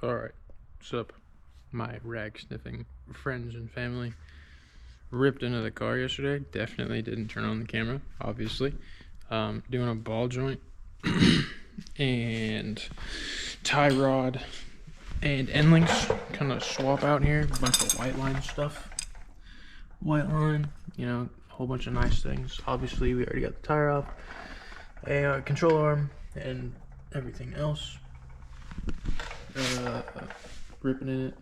Alright, what's up, my rag sniffing friends and family? Ripped into the car yesterday. Definitely didn't turn on the camera, obviously. Doing a ball joint and tie rod and end links kind of swap out here. A bunch of white line stuff. White line, you know, a whole bunch of nice things. Obviously, we already got the tire off, a control arm, and everything else. Ripping in it.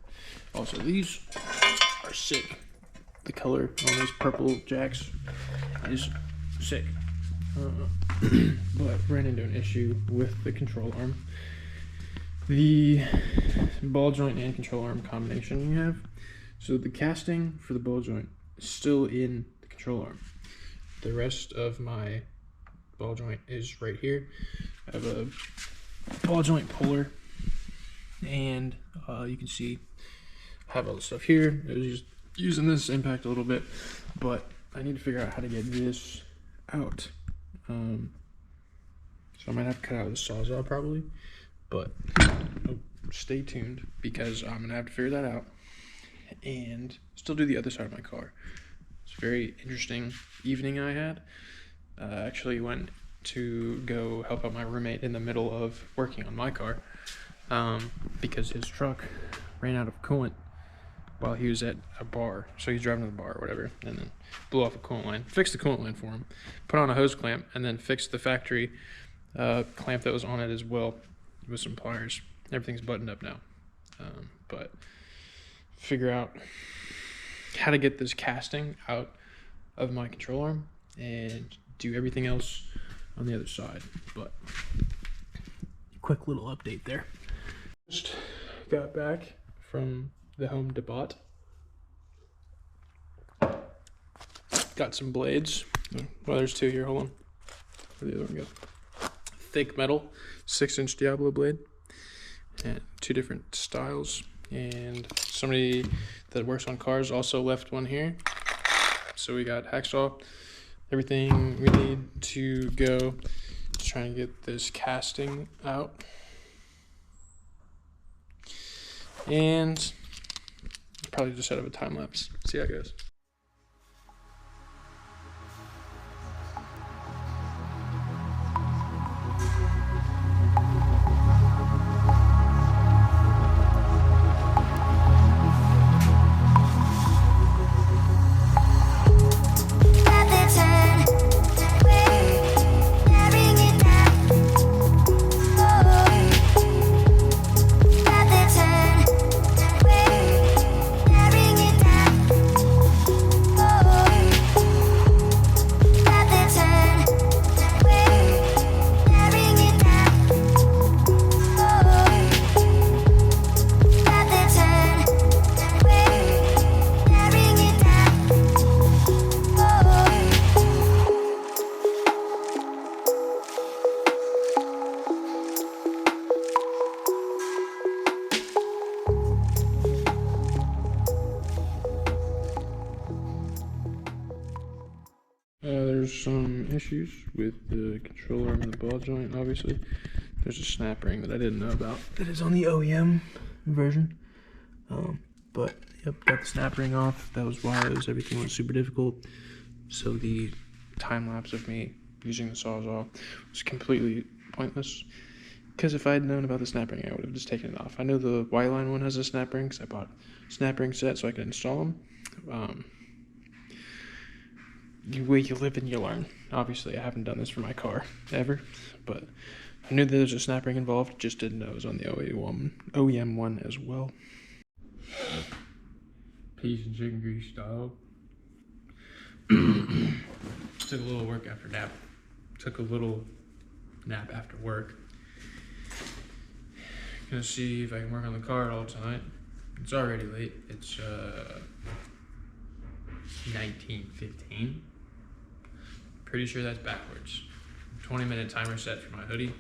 Also, these are sick. The color on these purple jacks is sick. But ran into an issue with the control arm. The ball joint and control arm combination you have. So the casting for the ball joint is still in the control arm. The rest of my ball joint is right here. I have a ball joint puller, and you can see I have all the stuff here. I was just using this impact a little bit, but I need to figure out how to get this out. So I might have to cut out the Sawzall probably, but stay tuned because I'm gonna have to figure that out and still do the other side of my car. It's a very interesting evening I had. Actually went to go help out my roommate in the middle of working on my car because his truck ran out of coolant while he was at a bar. So he's driving to the bar or whatever, and then blew off a coolant line. Fixed the coolant line for him, put on a hose clamp, and then fixed the factory clamp that was on it as well with some pliers. Everything's buttoned up now. But figure out how to get this casting out of my control arm and do everything else on the other side. But quick little update there. Just got back from the home depot. Got some blades. Well, there's two here. Hold on. Where'd the other one go? Thick metal 6-inch Diablo blade, and two different styles. And somebody that works on cars also left one here. So we got hacksaw, everything we need to go to try and get this casting out. And probably just set up a time lapse. See how it goes. There's some issues with the control arm and the ball joint. Obviously, there's a snap ring that I didn't know about that is on the OEM version. But yep, got the snap ring off. That was why everything was super difficult. So the time lapse of me using the Sawzall was completely pointless. Because if I had known about the snap ring, I would have just taken it off. I know the white line one has a snap ring because I bought a snap ring set so I could install them. You live and you learn. Obviously, I haven't done this for my car ever, but I knew that there's a snap ring involved, just didn't know it was on the OEM one as well. Peas and chicken grease style. Took a little work after nap. Took a little nap after work. Gonna see if I can work on the car at all tonight. It's already late. It's 19:15. Pretty sure that's backwards. 20-minute timer set for my hoodie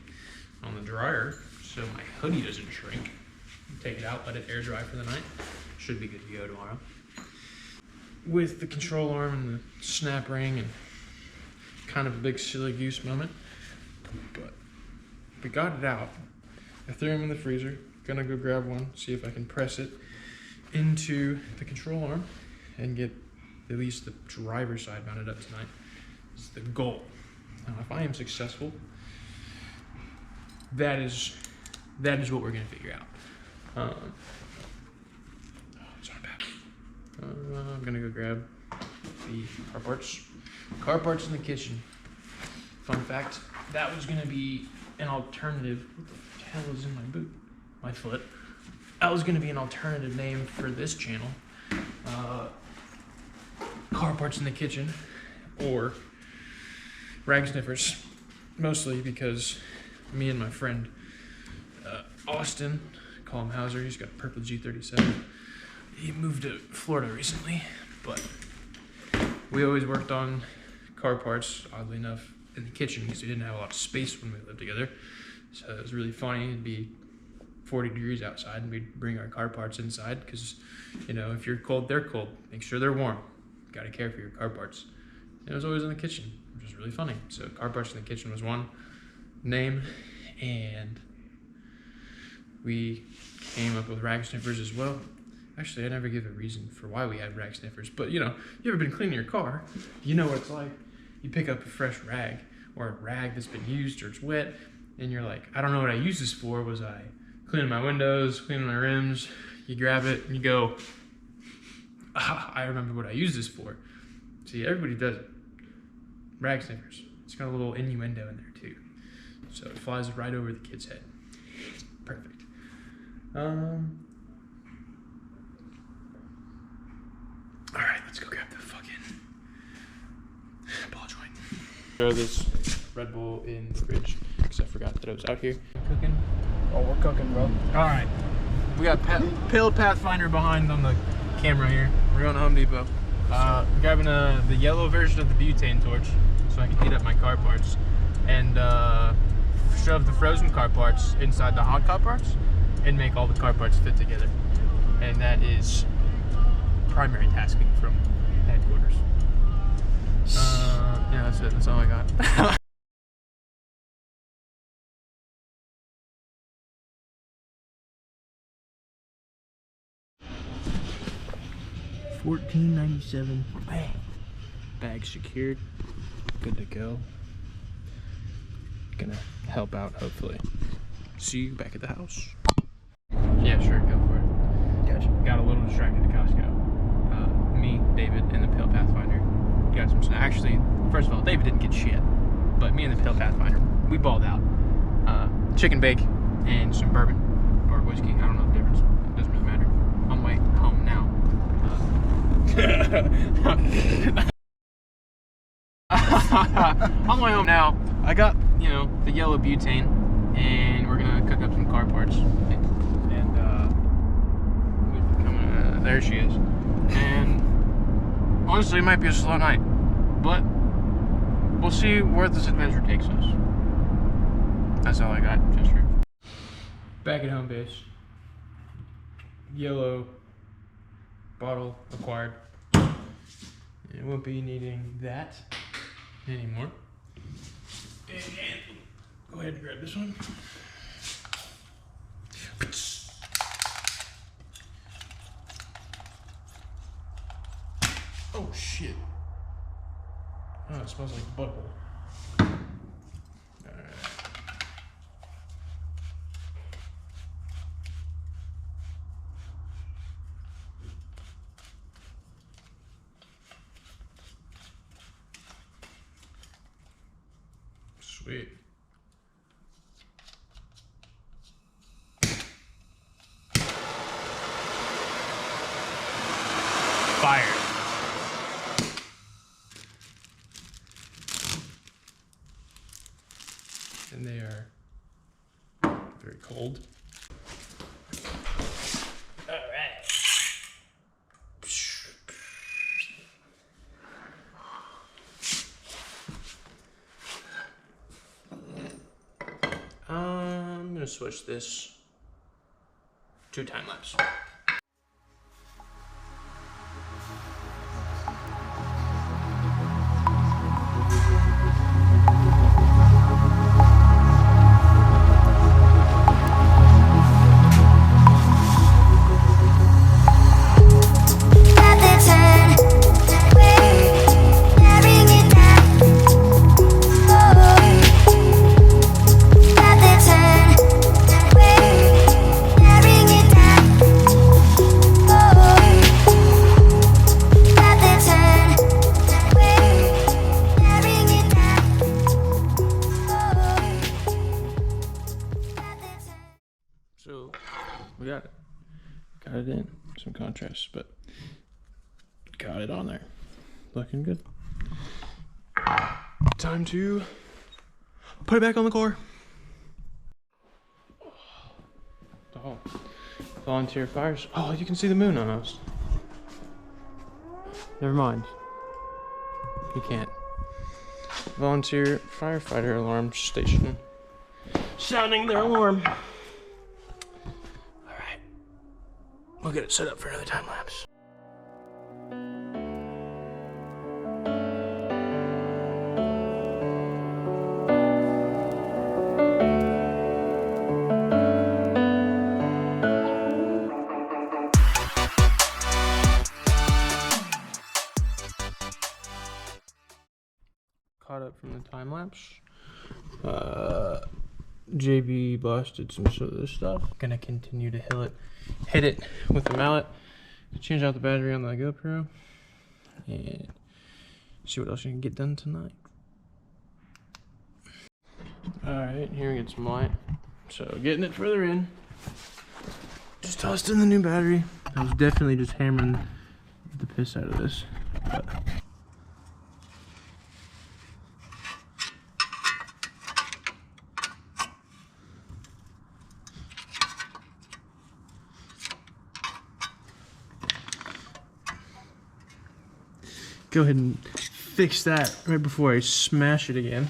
on the dryer, so my hoodie doesn't shrink. Take it out, let it air dry for the night. Should be good to go tomorrow. With the control arm and the snap ring and kind of a big silly goose moment, but we got it out. I threw him in the freezer, gonna go grab one, see if I can press it into the control arm and get at least the driver's side mounted up tonight. It's the goal. Now, if I am successful, that is what we're gonna figure out. It's not bad. I'm gonna go grab the car parts. Car parts in the kitchen. Fun fact, that was gonna be an alternative. What the hell is in my boot? My foot. That was gonna be an alternative name for this channel. Car parts in the kitchen, or rag sniffers. Mostly because me and my friend Austin, call him Hauser, he's got a purple G37. He moved to Florida recently, but we always worked on car parts, oddly enough, in the kitchen because we didn't have a lot of space when we lived together. So it was really funny. It'd be 40 degrees outside and we'd bring our car parts inside because, you know, if you're cold, they're cold. Make sure they're warm. Got to care for your car parts. And it was always in the kitchen, which was really funny. So car parts in the kitchen was one name, and we came up with rag sniffers as well. Actually, I never give a reason for why we had rag sniffers, but you know, you ever been cleaning your car, you know what it's like. You pick up a fresh rag or a rag that's been used or it's wet, and you're like, I don't know what I used this for. Was I cleaning my windows, cleaning my rims? You grab it and you go, I remember what I used this for. See, everybody does it. Rag sniffers. It's got a little innuendo in there too. So it flies right over the kid's head. Perfect. Alright, let's go grab the fucking ball joint. Throw this Red Bull in the fridge because I forgot that it was out here. Cooking? Oh, we're cooking, bro. Alright. We got Pale Pathfinder behind on the camera here. We're going to Home Depot. Grabbing the yellow version of the butane torch so I can heat up my car parts and shove the frozen car parts inside the hot car parts and make all the car parts fit together. And that is primary tasking from headquarters. Yeah, that's it. That's all I got. $14.97. Bag secured. Good to go. Gonna help out, hopefully. See you back at the house. Yeah, sure, go for it. Gotcha. Got a little distracted at Costco. Me, David, and the Pale Pathfinder got some. Actually, first of all, David didn't get shit, but me and the Pale Pathfinder, we balled out. Chicken bake and some bourbon or whiskey. I don't know the difference. It doesn't really matter. On my way home now. On my way home now. I got, you know, the yellow butane, and we're gonna cook up some car parts. And there she is. And honestly, it might be a slow night, but we'll see where this adventure takes us. That's all I got, Chester. Back at home base. Yellow bottle acquired. And won't be needing that anymore. And go ahead and grab this one. Oh shit. Oh, it smells like butthole. Alright. Sweet. Fire. And they are very cold. All right. I'm gonna switch this to time lapse. we got it. Got it in. Some contrast, but got it on there. Looking good. Time to put it back on the car. Oh, volunteer fires. Oh, you can see the moon on us. Never mind. You can't. Volunteer firefighter alarm station. Sounding their alarm. Alright. We'll get it set up for another time lapse. Caught up from the time lapse. JB busted some of this stuff. Gonna continue to hit it with the mallet. Change out the battery on the GoPro and see what else you can get done tonight. Alright, here we get some light. So getting it further in. Just tossed in the new battery. I was definitely just hammering the piss out of this. But go ahead and fix that right before I smash it again.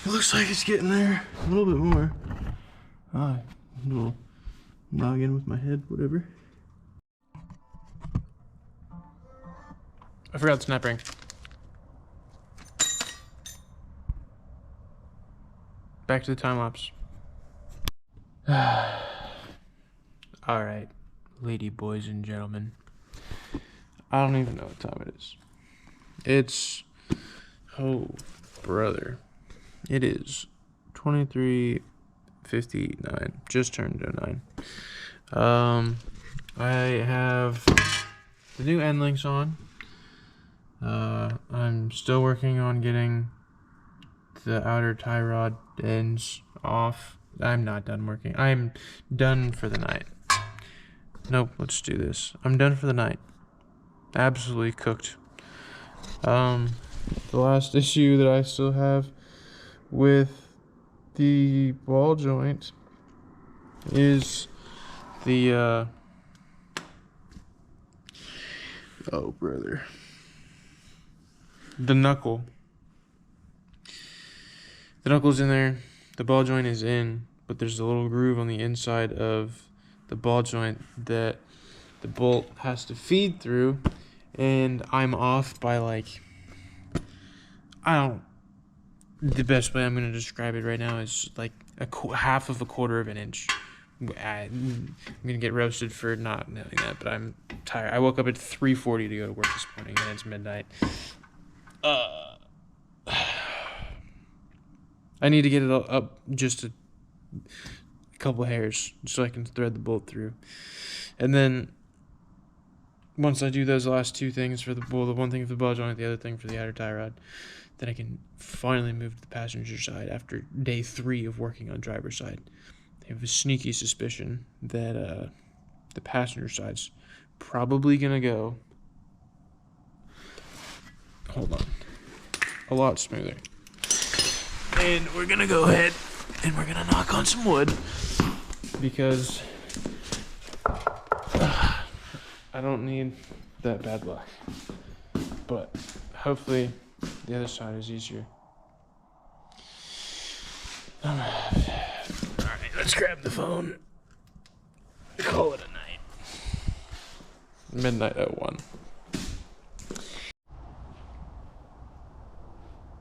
It looks like it's getting there a little bit more. A little noggin with my head, whatever. I forgot the snap ring. Back to the time lapse. Alright, lady boys and gentlemen. I don't even know what time it is. It's, oh brother. It is 23:59, just turned to 9. I have the new end links on. I'm still working on getting the outer tie rod ends off. I'm not done working. I'm done for the night. Nope, let's do this. I'm done for the night. Absolutely cooked. The last issue that I still have with the ball joint is the oh brother, the knuckle. The knuckle's in there, the ball joint is in, but there's a little groove on the inside of the ball joint that the bolt has to feed through, and I'm off by like, the best way I'm going to describe it right now is like half of a quarter of an inch. I'm going to get roasted for not knowing that, but I'm tired. I woke up at 3:40 to go to work this morning, and it's midnight. I need to get it up just a couple hairs so I can thread the bolt through. And then once I do those last two things for the one thing for the ball joint, the other thing for the outer tie rod, then I can finally move to the passenger side after day 3 of working on driver's side. I have a sneaky suspicion that the passenger side's probably going to go, hold on, a lot smoother. And we're going to go ahead and we're going to knock on some wood because I don't need that bad luck. But hopefully the other side is easier. Alright, let's grab the phone. Call it a night. Midnight 01.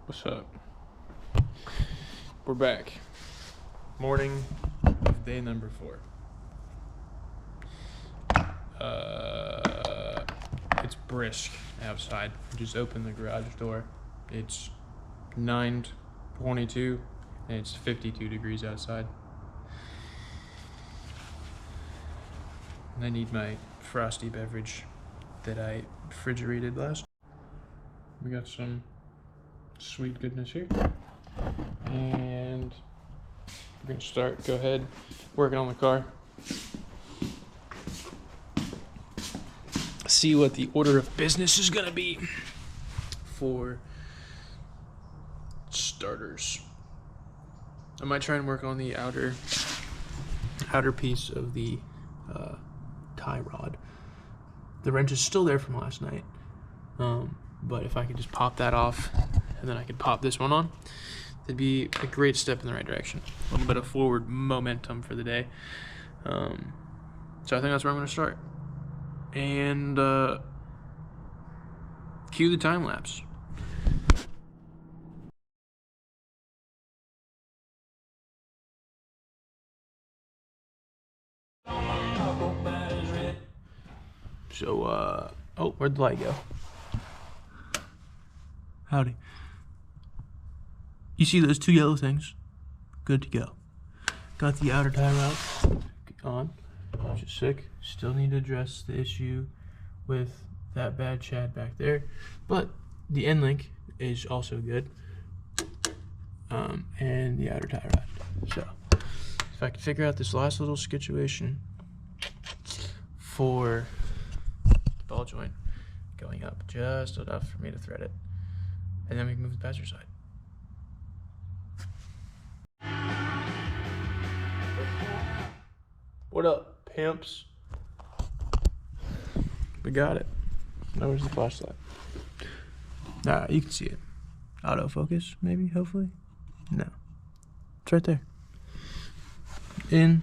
What's up? We're back. Morning of day number 4. It's brisk outside. Just opened the garage door. It's 9:22 and it's 52 degrees outside. And I need my frosty beverage that I refrigerated last. We got some sweet goodness here. And we're gonna go ahead working on the car. See what the order of business is gonna be for starters. I might try and work on the outer piece of the tie rod. The wrench is still there from last night, but if I could just pop that off and then I could pop this one on, that'd be a great step in the right direction. A little bit of forward momentum for the day. So I think that's where I'm going to start. And cue the time lapse. So, oh, where'd the light go? Howdy. You see those two yellow things? Good to go. Got the outer tie rod on, which is sick. Still need to address the issue with that bad Chad back there, but the end link is also good. And the outer tie rod. So, if I can figure out this last little situation for ball joint going up just enough for me to thread it, and then we can move the passenger side. What up, pimps? We got it. Now where's the flashlight? Nah, you can see it. Autofocus, maybe, hopefully? No. It's right there. In.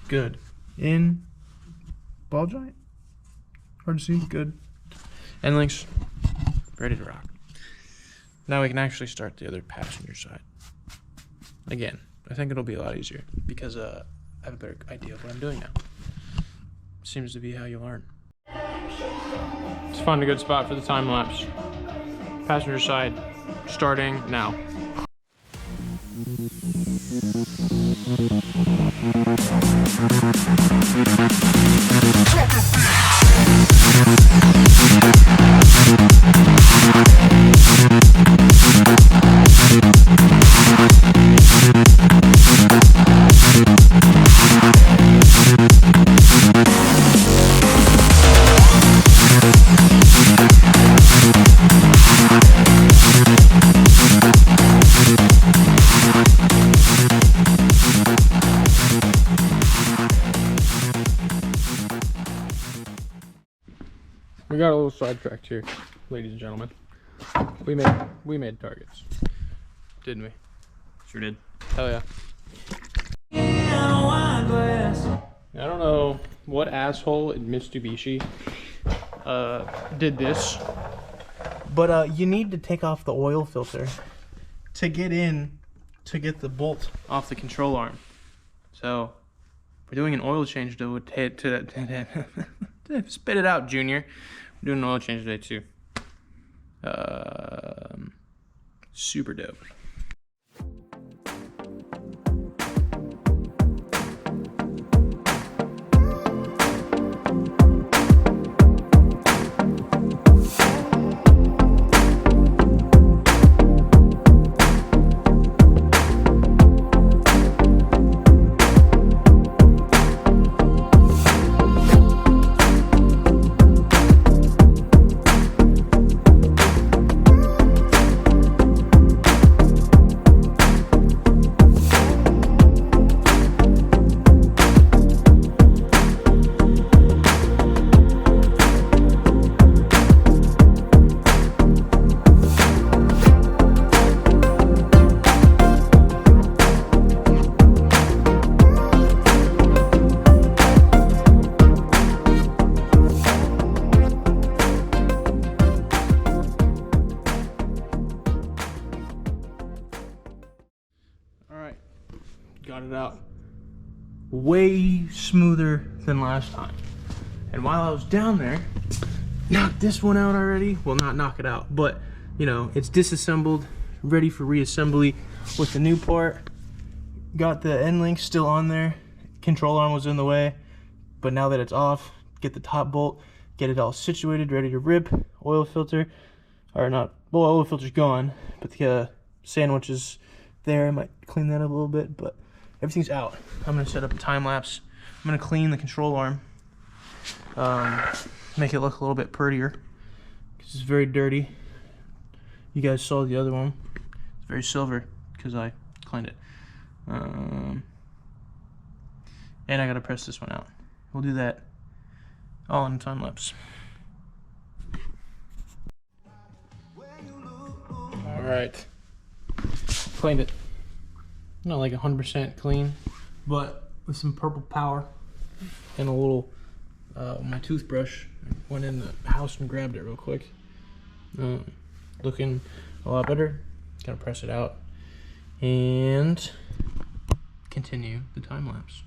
Good. In. Ball joint? Hard to see. Good. End links. Ready to rock. Now we can actually start the other passenger side. Again, I think it'll be a lot easier because I have a better idea of what I'm doing now. Seems to be how you learn. Let's find a good spot for the time lapse. Passenger side, starting now. We got a little sidetracked here, ladies and gentlemen. We made targets, didn't we? Sure did. Hell yeah. I don't know what asshole in Mitsubishi did this, but you need to take off the oil filter to get the bolt off the control arm. So we're doing an oil change to spit it out, Junior. We're doing an oil change today too. Super dope. Got it out way smoother than last time. And while I was down there, knocked this one out already. Well, not knock it out, but you know, it's disassembled ready for reassembly with the new part. Got the end link still on there. Control arm was in the way, but now that it's off, get the top bolt, get it all situated, ready to rip. Oil filter, or not, well, oil filter's gone, but the sandwich is there. I might clean that up a little bit, but everything's out. I'm gonna set up a time lapse. I'm gonna clean the control arm, make it look a little bit prettier, because it's very dirty. You guys saw the other one. It's very silver, because I cleaned it. And I gotta press this one out. We'll do that all in time lapse. Alright. Cleaned it. Not like 100% clean, but with some purple power and a little, my toothbrush. Went in the house and grabbed it real quick. Looking a lot better. Gotta press it out and continue the time lapse.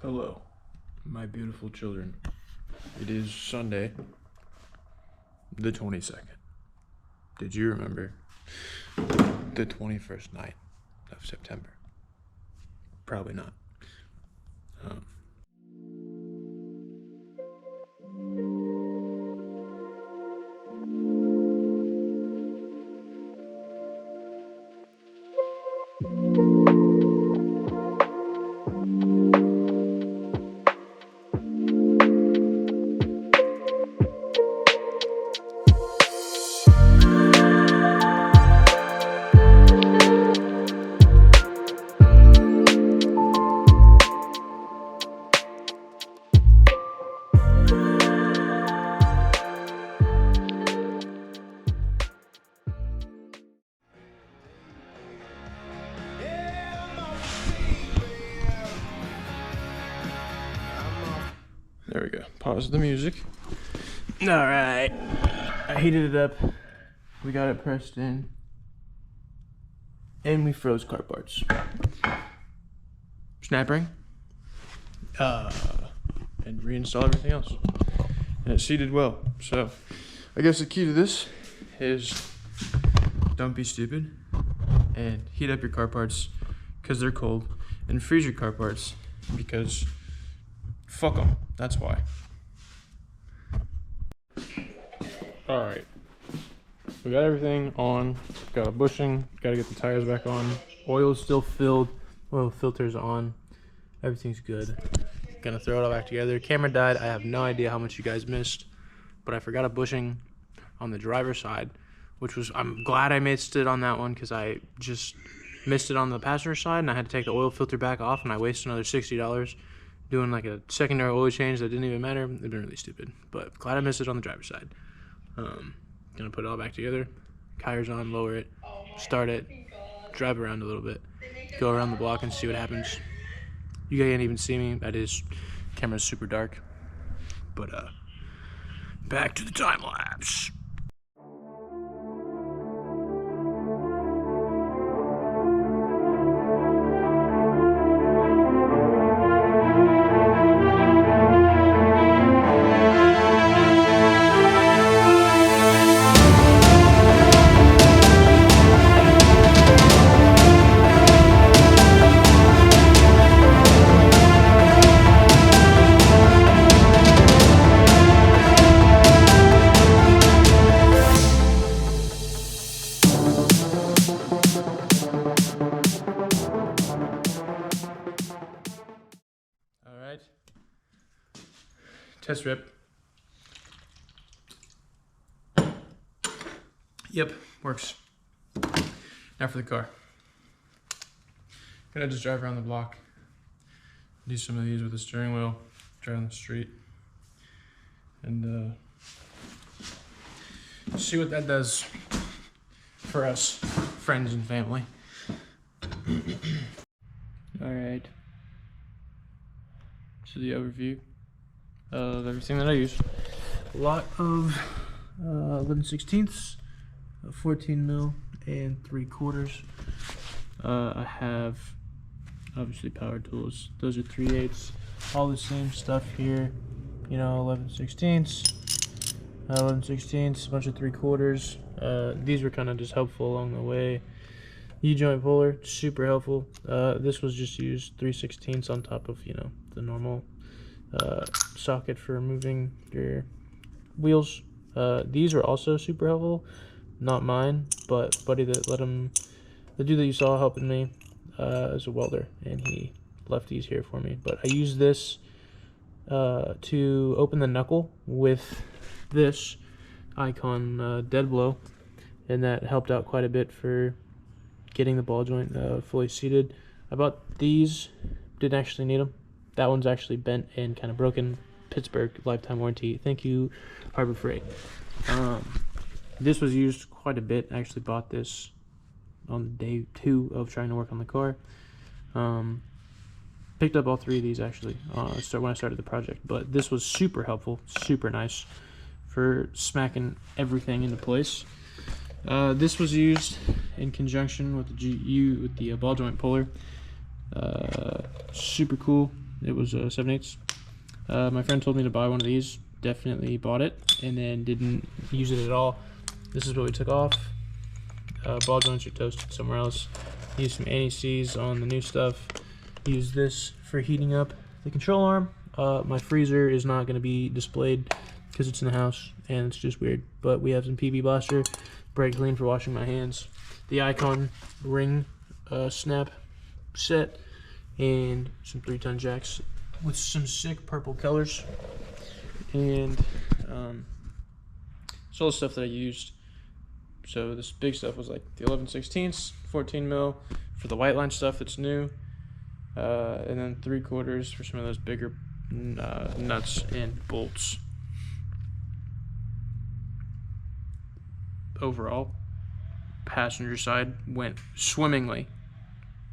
Hello, my beautiful children. It is Sunday, the 22nd. Did you remember the 21st night of September? Probably not. There we go. Pause the music. Alright. I heated it up. We got it pressed in. And we froze car parts. Snap ring. And reinstall everything else. And it seated well. So, I guess the key to this is don't be stupid. And heat up your car parts because they're cold. And freeze your car parts because fuck them. That's why. Alright. We got everything on. Got a bushing. Got to get the tires back on. Oil's still filled. Oil filter's on. Everything's good. Gonna throw it all back together. Camera died. I have no idea how much you guys missed. But I forgot a bushing on the driver's side, which was, I'm glad I missed it on that one because I just missed it on the passenger side and I had to take the oil filter back off and I wasted another $60 doing like a secondary oil change that didn't even matter. It'd been really stupid, but glad I missed it on the driver's side. Gonna put it all back together, tires on, lower it, start it, drive around a little bit, go around the block and see what happens. You can't even see me, that is, camera's super dark, but back to the time lapse. Test rip. Yep, works. Now for the car. Gonna just drive around the block. Do some of these with the steering wheel. Drive on the street. And see what that does for us, friends and family. Alright. So the overview of everything that I use. A lot of 11/16ths, 14 mil, and 3/4. I have obviously power tools. Those are 3/8. All the same stuff here. You know, 11/16ths, 11/16ths, a bunch of 3/4. These were kind of just helpful along the way. U-joint puller, super helpful. This was just used 3/16ths on top of, you know, the normal socket for removing your wheels. These are also super helpful, not mine, but buddy that let him, the dude that you saw helping me is a welder, and he left these here for me. But I use this to open the knuckle with this icon dead blow, and that helped out quite a bit for getting the ball joint fully seated. I bought these, didn't actually need them. That one's actually bent and kind of broken. Pittsburgh lifetime warranty. Thank you, Harbor Freight. This was used quite a bit. I actually bought this on day 2 of trying to work on the car. Picked up all 3 of these actually when I started the project. But this was super helpful, super nice for smacking everything into place. This was used in conjunction with the ball joint puller. Super cool. It was 7/8. My friend told me to buy one of these. Definitely bought it and then didn't use it at all. This is what we took off. Ball joints are toasted somewhere else. Used some anti-seize on the new stuff. Used this for heating up the control arm. My freezer is not going to be displayed because it's in the house and it's just weird. But we have some PB Blaster, Brake Clean for washing my hands, the Icon ring snap set, and some 3-ton jacks with some sick purple colors. And it's all the stuff that I used. So this big stuff was like the 11/16ths, 14 mil for the white line stuff that's new, and then 3/4 for some of those bigger nuts and bolts. Overall, passenger side went swimmingly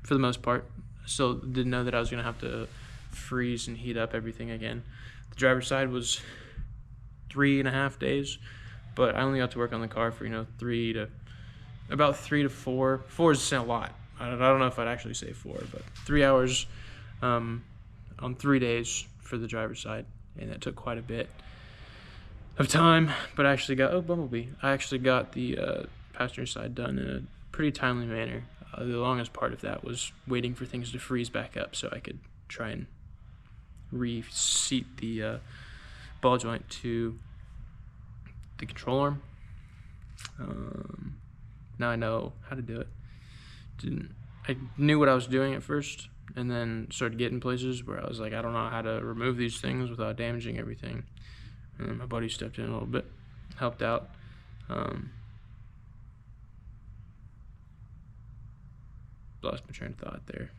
for the most part. Still didn't know that I was gonna have to freeze and heat up everything again. The driver's side was 3.5 days, but I only got to work on the car for, you know, about 3 to 4. 4 is a lot. I don't know if I'd actually say 4, but 3 hours on 3 days for the driver's side, and that took quite a bit of time. But I actually got I actually got the passenger side done in a pretty timely manner. The longest part of that was waiting for things to freeze back up so I could try and reseat the ball joint to the control arm. Now I know how to do it. I knew what I was doing at first, and then started getting places where I was like, I don't know how to remove these things without damaging everything. And my buddy stepped in a little bit, helped out. lost my train of thought there.